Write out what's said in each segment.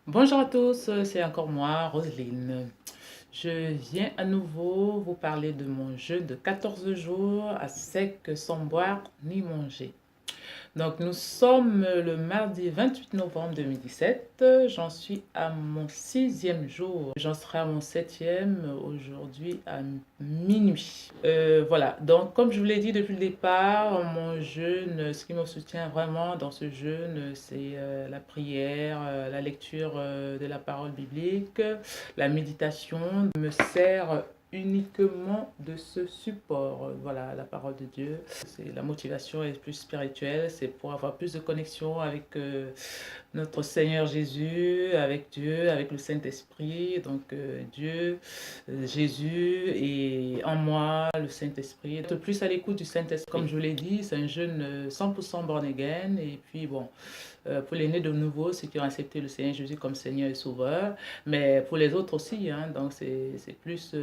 Bonjour à tous, c'est encore moi, Roselyne. Je viens à nouveau vous parler de mon jeûne de 14 jours à sec sans boire ni manger. Donc nous sommes le mardi 28 novembre 2017. J'en suis à mon sixième jour. J'en serai à mon septième aujourd'hui à minuit. Voilà, donc comme je vous l'ai dit depuis le départ, mon jeûne, ce qui me soutient vraiment dans ce jeûne, c'est la prière, la lecture de la parole biblique, la méditation me sert uniquement de ce support. Voilà, la parole de Dieu. C'est la motivation est plus spirituelle, c'est pour avoir plus de connexion avec notre Seigneur Jésus, avec Dieu, avec le Saint-Esprit. Donc Dieu, Jésus et en moi, le Saint-Esprit. Être plus à l'écoute du Saint-Esprit. Comme je vous l'ai dit, c'est un jeune 100% born again. Et puis bon, pour les nés de nouveau, ceux qui ont accepté le Seigneur Jésus comme Seigneur et Sauveur, mais pour les autres aussi, hein, donc c'est plus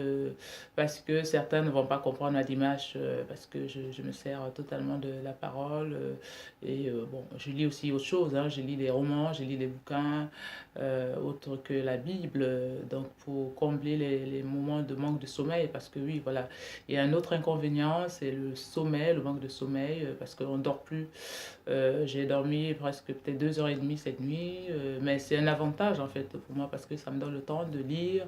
parce que certains ne vont pas comprendre ma démarche, parce que je me sers totalement de la parole, bon, je lis aussi autre chose, hein, je lis des romans, je lis des bouquins, autres que la Bible, donc pour combler les moments de manque de sommeil, parce que oui, voilà, il y a un autre inconvénient, c'est le sommeil, le manque de sommeil, parce qu'on ne dort plus. J'ai dormi presque peut-être 2h30 cette nuit, mais c'est un avantage en fait pour moi parce que ça me donne le temps de lire,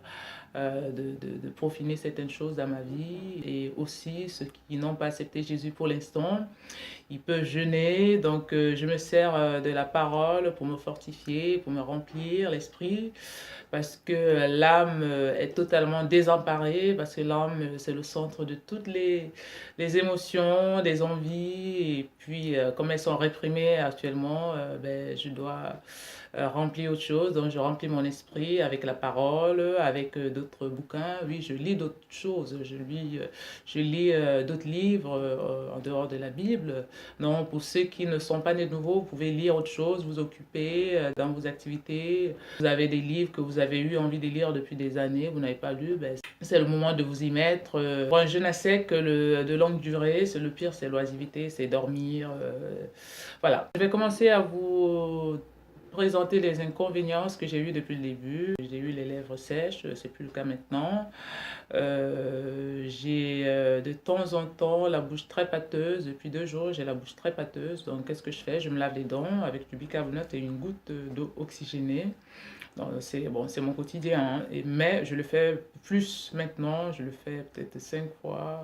de peaufiner certaines choses dans ma vie. Et aussi ceux qui n'ont pas accepté Jésus pour l'instant, ils peuvent jeûner. Donc je me sers de la parole pour me fortifier, pour me remplir l'esprit, parce que l'âme est totalement désemparée, parce que l'âme, c'est le centre de toutes les émotions, des envies, et puis comme elles sont réprimées actuellement, ben, je dois remplir autre chose, donc je remplis mon esprit avec la parole, avec d'autres bouquins, oui, je lis d'autres choses, je lis d'autres livres en dehors de la Bible. Donc pour ceux qui ne sont pas nés de nouveau, vous pouvez lire autre chose, vous occuper dans vos activités. Vous avez des livres que vous avez eu envie de lire depuis des années, vous n'avez pas lu, ben, c'est le moment de vous y mettre. Pour un jeûne à sec de longue durée, c'est le pire, c'est l'oisiveté, c'est dormir. Voilà. Je vais commencer à vous présenter les inconvénients que j'ai eu depuis le début. J'ai eu les lèvres sèches, c'est plus le cas maintenant. J'ai de temps en temps la bouche très pâteuse. Depuis 2 jours, j'ai la bouche très pâteuse. Donc, qu'est-ce que je fais? Je me lave les dents avec du bicarbonate et une goutte d'eau oxygénée. C'est bon, c'est mon quotidien, hein. Mais je le fais plus maintenant, je le fais peut-être 5 fois.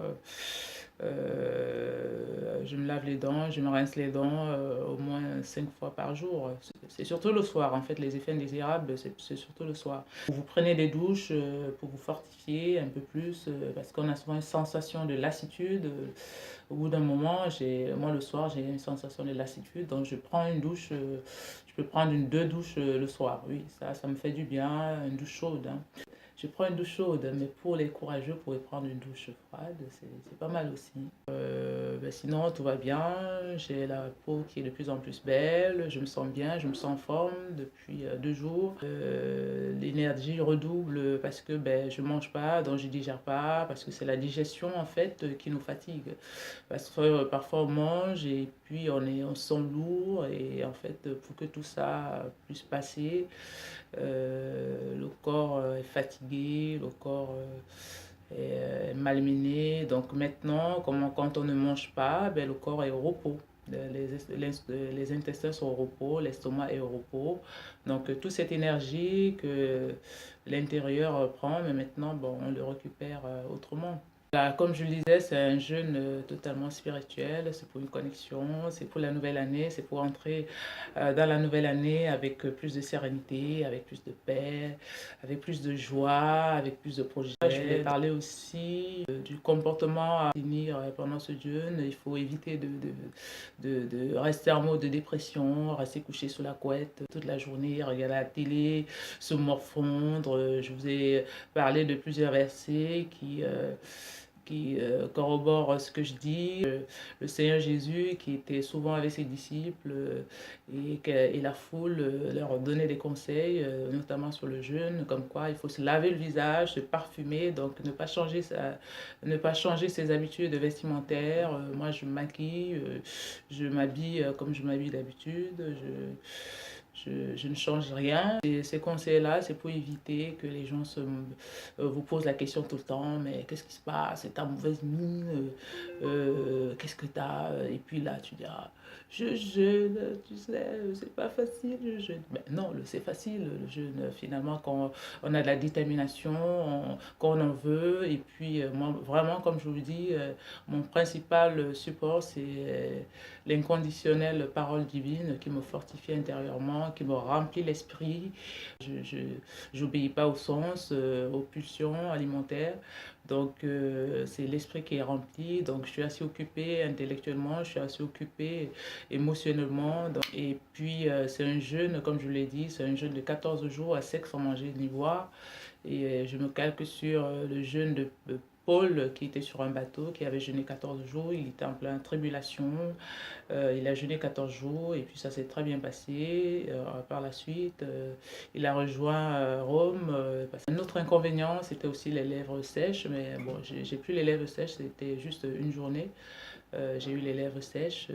Je me lave les dents, je me rince les dents au moins 5 fois par jour. C'est surtout le soir, en fait, les effets indésirables, c'est surtout le soir. Vous prenez des douches pour vous fortifier un peu plus, parce qu'on a souvent une sensation de lassitude. Au bout d'un moment, moi le soir, j'ai une sensation de lassitude, donc je prends une douche. Je peux prendre deux douches le soir, oui, ça me fait du bien, une douche chaude, hein. Je prends une douche chaude, mais pour les courageux, vous pouvez prendre une douche froide, c'est pas mal aussi. Ben sinon, tout va bien, j'ai la peau qui est de plus en plus belle, je me sens bien, je me sens en forme depuis 2 jours. L'énergie redouble parce que ben, je mange pas, donc je digère pas, parce que c'est la digestion en fait qui nous fatigue. Parce que parfois on mange et puis on se sent lourd et en fait pour que tout ça puisse passer, le corps est fatigué, le corps est malmené. Donc maintenant, quand on ne mange pas, ben, le corps est au repos. Les intestins sont au repos, l'estomac est au repos. Donc toute cette énergie que l'intérieur prend, mais maintenant, bon, on le récupère autrement. Là, comme je le disais, c'est un jeûne totalement spirituel, c'est pour une connexion, c'est pour la nouvelle année, c'est pour entrer dans la nouvelle année avec plus de sérénité, avec plus de paix, avec plus de joie, avec plus de projets. Je voulais parler aussi du comportement à tenir pendant ce jeûne. Il faut éviter de rester en mode de dépression, rester couché sous la couette toute la journée, regarder la télé, se morfondre. Je vous ai parlé de plusieurs versets qui corrobore ce que je dis. Le Seigneur Jésus qui était souvent avec ses disciples et la foule leur donnait des conseils, notamment sur le jeûne, comme quoi il faut se laver le visage, se parfumer, donc ne pas changer ses habitudes vestimentaires. Moi, je me maquille, je m'habille comme je m'habille d'habitude. je ne change rien. Et ces conseils-là, c'est pour éviter que les gens vous posent la question tout le temps, mais qu'est-ce qui se passe? C'est ta mauvaise mine? Qu'est-ce que tu as? Et puis là, tu dis, ah, je jeûne, tu sais, c'est pas facile, je jeûne. Mais non, c'est facile, le jeûne, finalement, quand on a de la détermination, quand on en veut. Et puis, moi, vraiment, comme je vous dis, mon principal support, c'est l'inconditionnelle parole divine qui me fortifie intérieurement, qui me remplit l'esprit. Je n'obéis pas au sens, aux pulsions alimentaires. Donc, c'est l'esprit qui est rempli. Donc, je suis assez occupée intellectuellement, je suis assez occupée émotionnellement. Et puis, c'est un jeûne, comme je vous l'ai dit, c'est un jeûne de 14 jours à sec sans manger ni boire. Et je me calque sur le jeûne de Paul qui était sur un bateau, qui avait jeûné 14 jours. Il était en pleine tribulation. Il a jeûné 14 jours et puis ça s'est très bien passé. Par la suite, il a rejoint Rome. Un autre inconvénient, c'était aussi les lèvres sèches. Mais bon, j'ai plus les lèvres sèches, c'était juste une journée. J'ai eu les lèvres sèches.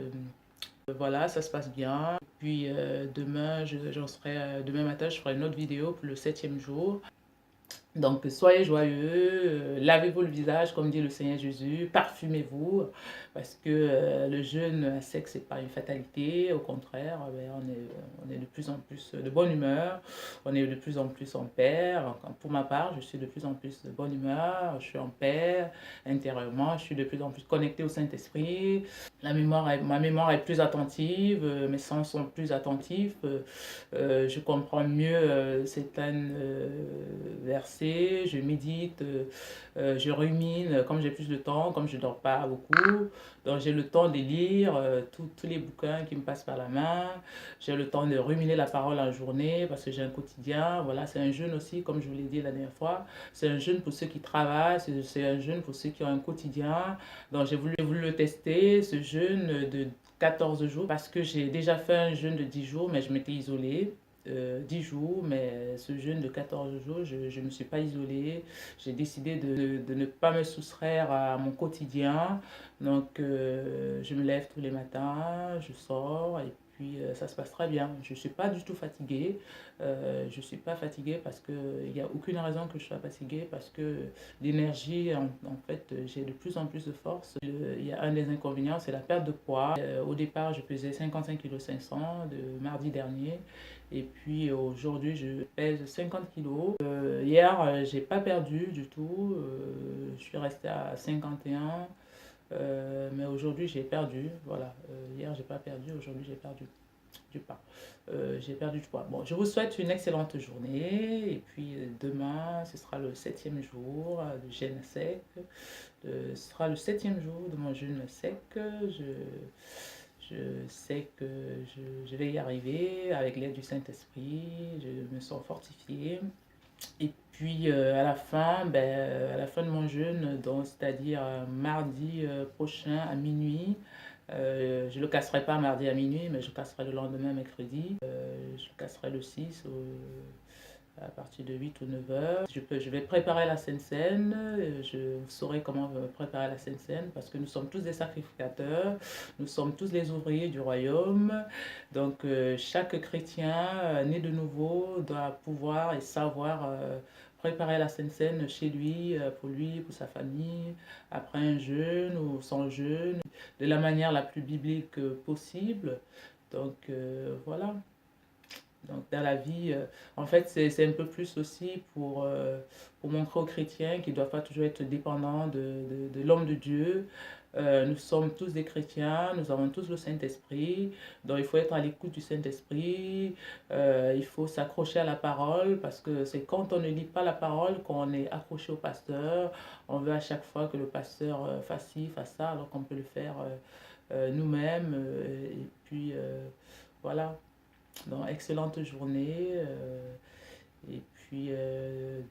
Voilà, ça se passe bien. Puis demain matin, je ferai une autre vidéo pour le 7e jour. Donc, soyez joyeux, lavez-vous le visage, comme dit le Seigneur Jésus, parfumez-vous, parce que le jeûne à sec, c'est pas une fatalité, au contraire, on est de plus en plus de bonne humeur, on est de plus en plus en paix. Pour ma part, je suis de plus en plus de bonne humeur, je suis en paix intérieurement, je suis de plus en plus connecté au Saint-Esprit, ma mémoire est plus attentive, mes sens sont plus attentifs, je comprends mieux certains versets, je médite, je rumine, comme j'ai plus de temps, comme je ne dors pas beaucoup, donc j'ai le temps de lire tous les bouquins qui me passent par la main, j'ai le temps de ruminer la parole en journée parce que j'ai un quotidien, voilà, c'est un jeûne aussi, comme je vous l'ai dit la dernière fois, c'est un jeûne pour ceux qui travaillent, c'est un jeûne pour ceux qui ont un quotidien, donc j'ai voulu le tester, ce jeûne de 14 jours, parce que j'ai déjà fait un jeûne de 10 jours, mais je m'étais isolée. 10 jours, mais ce jeûne de 14 jours, je ne me suis pas isolée. J'ai décidé de ne pas me soustraire à mon quotidien. Donc, je me lève tous les matins, je sors et puis ça se passe très bien. Je ne suis pas du tout fatiguée. Je ne suis pas fatiguée parce qu'il n'y a aucune raison que je sois fatiguée parce que l'énergie, en fait, j'ai de plus en plus de force. Il y a un des inconvénients, c'est la perte de poids. Au départ, je pesais 55,5 kg de mardi dernier. Et puis aujourd'hui, je pèse 50 kilos. Hier, j'ai pas perdu du tout. Je suis restée à 51. Mais aujourd'hui, j'ai perdu. Voilà. Hier, j'ai pas perdu. Aujourd'hui, j'ai perdu du poids. J'ai perdu du poids. Bon, je vous souhaite une excellente journée. Et puis demain, ce sera le 7e jour de jeûne sec. Ce sera le 7e jour de mon jeûne sec. Je sais que je vais y arriver avec l'aide du Saint-Esprit, je me sens fortifiée. Et puis à la fin de mon jeûne, c'est-à-dire mardi prochain à minuit, je ne le casserai pas mardi à minuit, mais je casserai le lendemain mercredi. Je le casserai le 6 à partir de 8 ou 9 heures. Je vais préparer la Sainte Seine, je saurai comment préparer la Sainte Seine parce que nous sommes tous des sacrificateurs, nous sommes tous les ouvriers du royaume. Donc chaque chrétien né de nouveau doit pouvoir et savoir préparer la Sainte Seine chez lui, pour sa famille, après un jeûne ou sans jeûne, de la manière la plus biblique possible. Donc voilà. Donc dans la vie, en fait, c'est un peu plus aussi pour montrer aux chrétiens qu'ils ne doivent pas toujours être dépendants de l'homme de Dieu. Nous sommes tous des chrétiens, nous avons tous le Saint-Esprit, donc il faut être à l'écoute du Saint-Esprit, il faut s'accrocher à la parole, parce que c'est quand on ne lit pas la parole qu'on est accroché au pasteur, on veut à chaque fois que le pasteur fasse ci, fasse ça, alors qu'on peut le faire nous-mêmes, et puis voilà. Donc, excellente journée. Et puis,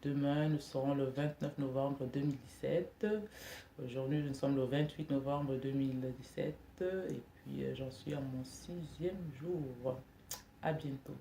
demain, nous serons le 29 novembre 2017. Aujourd'hui, nous sommes le 28 novembre 2017. Et puis, j'en suis à mon 6e jour. À bientôt.